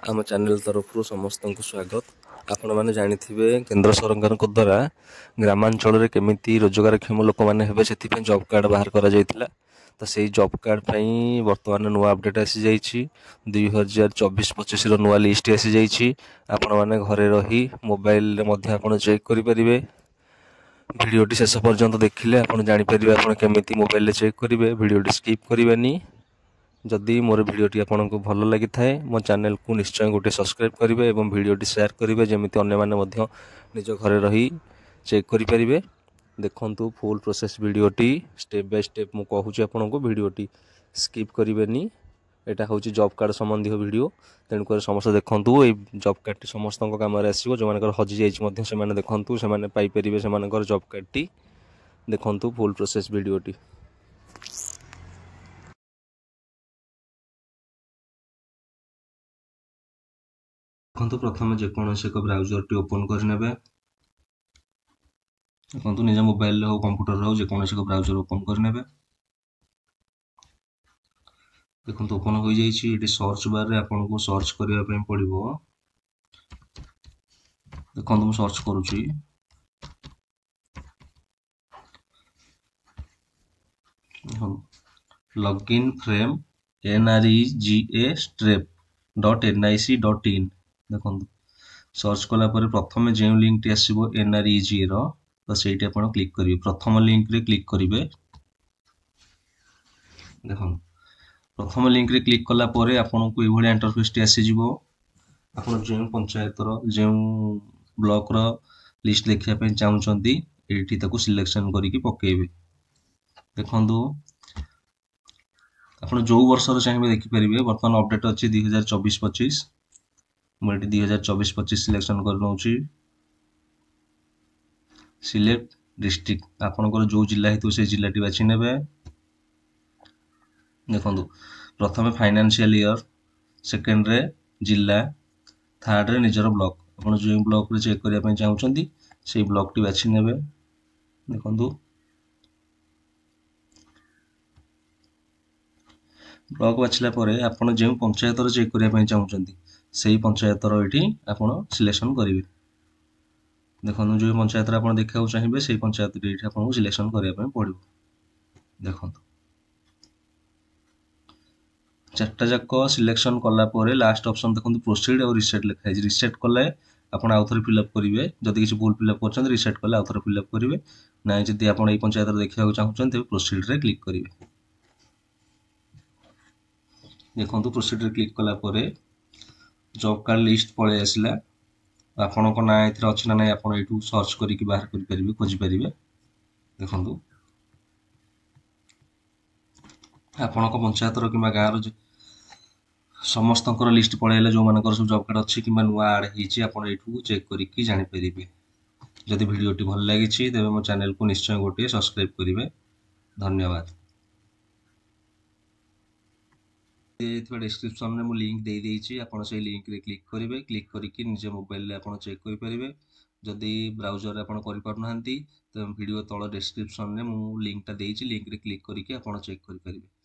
ଆମ ଚ୍ୟାନେଲ ତରଫରୁ ସମସ୍ତଙ୍କୁ ସ୍ୱାଗତ। ଆପଣମାନେ ଜାଣିଥିବେ କେନ୍ଦ୍ର ସରକାରଙ୍କ ଦ୍ୱାରା ଗ୍ରାମାଞ୍ଚଳରେ କେମିତି ରୋଜଗାରକ୍ଷମ ଲୋକମାନେ ହେବେ ସେଥିପାଇଁ ଜବ୍ କାର୍ଡ଼ ବାହାର କରାଯାଇଥିଲା। ତ ସେଇ ଜବ୍ କାର୍ଡ଼ ପାଇଁ ବର୍ତ୍ତମାନ ନୂଆ ଅପଡ଼େଟ୍ ଆସିଯାଇଛି। 2024-25ର ନୂଆ ଲିଷ୍ଟ ଆସିଯାଇଛି। ଆପଣମାନେ ଘରେ ରହି ମୋବାଇଲରେ ମଧ୍ୟ ଆପଣ ଚେକ୍ କରିପାରିବେ। ଭିଡ଼ିଓଟି ଶେଷ ପର୍ଯ୍ୟନ୍ତ ଦେଖିଲେ ଆପଣ ଜାଣିପାରିବେ ଆପଣ କେମିତି ମୋବାଇଲରେ ଚେକ୍ କରିବେ। ଭିଡ଼ିଓଟି ସ୍କିପ୍ କରିବେନି। जदि मोर भिडियोटी आपको भल लगी थाए मो चैनल को निश्चय गोटे सब्सक्राइब करेंगे और भिडियोटी शेयर करेंगे जमी अन्य निज घरे रही चेक करेंगे। देखु फुल प्रोसेस भिडियोटी स्टेप बाय स्टेप मु कहूँ आपको भिडियोटी स्किप करेंगे। यहाँ हूँ जॉब कार्ड संबंधी वीडियो तेणुक समस्त देखूँ ये जॉब कार्ड समस्त कम आसो जो मान हजि जाइए देखूँ से पाइपर से जॉब कार्ड टी देखूँ फुल प्रोसेस भिडियोटी। देखो प्रथम जेकोसी एक ब्राउजर टी ओपन करने देखो निज मोबाइल हो कंप्यूटर हो जेकोसी एक ब्राउजर ओपन करने देखो ओपन हो जाइए। सर्च बार रे आपन को सर्च करने पड़ो। देखो मुझे सर्च करुच्ची लॉगिन फ्रेम nrega-strep.nic.in देखो सर्च कलापर प्रथम जो लिंक टी आसो nreg रो तो सही आप क्लिक करेंगे। प्रथम लिंक रे क्लिक करेंगे। देखो प्रथम लिंक रे क्लिक कला परे आपन को ये इंटरफेस टी आसीजिवो। आपन जो पंचायत रो जो ब्लॉक रो लिस्ट देखिया पे चाहउछंती एठी ताको सिलेक्शन करिकि पकेइबे। देखंतु आपन जो वर्ष रो चाहिए देखि परिबे। वर्तमान अपडेट अछि 2024-25 मुझे 2024-25 सिलेक्शन कर नउची। सिलेक्ट डिस्ट्रिक्ट आपनकर जो जिला हेतु से जिला टी बाछि नेबे। देखंतु प्रथम फाइनेंशियल ईयर सेकेंड रे जिला थर्ड रे निजर ब्लॉक आपन जो ब्लॉक रे चेक करिया पे चाहउछंती से ब्लॉक टी बाछि नेबे। देखंतु ब्लॉक बाछिला परे आपन जो पंचायत रो चेक करिया पे चाहउछंती सेही पंचायत रो एठी आपन सिलेक्शन करिवे। देखो जो पंचायत आप देखा चाहिए से पंचायत आपको सिलेक्शन करने पड़ो। देखो चार्टा जाक सिलेक्शन कलापर लास्ट ऑप्शन देखो प्रोसीड और रिसेट लिखाई। रिसेट कले आप आउ थे फिलअप करेंगे। जदि किसी भूल फिलअप कर रिसेट कले आउ थे फिलअप करेंगे ना जब आप पंचायत देखा चाहते तेज प्रोसीड रे क्लिक करेंगे। देखो प्रोसीड रे क्लिक कलापर जॉब कार्ड लिस्ट पलि आसला। आपण ना ये अच्छे ना ना आप सर्च करके बाहर करेंगे खोजिपर। देखो आपण पंचायत कि गाँव समस्त लिस्ट पलैला जो मान सब जॉब कार्ड अच्छी कि नुआ आड हो चेक करके जापर। जदि भिडियोटी भल लगी तेज मो चैनल को निश्चय गोटे सब्सक्राइब करेंगे। धन्यवाद। डिस्क्रिप्शन में मुझे लिंक दे देइछि आपण से लिंक रे क्लिक करेंगे। क्लिक करके निज मोबाइल आप चेक करेंगे। जदि ब्राउजर आप करना तो वीडियो तल डिस्क्रिप्शन में मुझे लिंकटा देइछि लिंक रे क्लिक करके आप चेक करेंगे।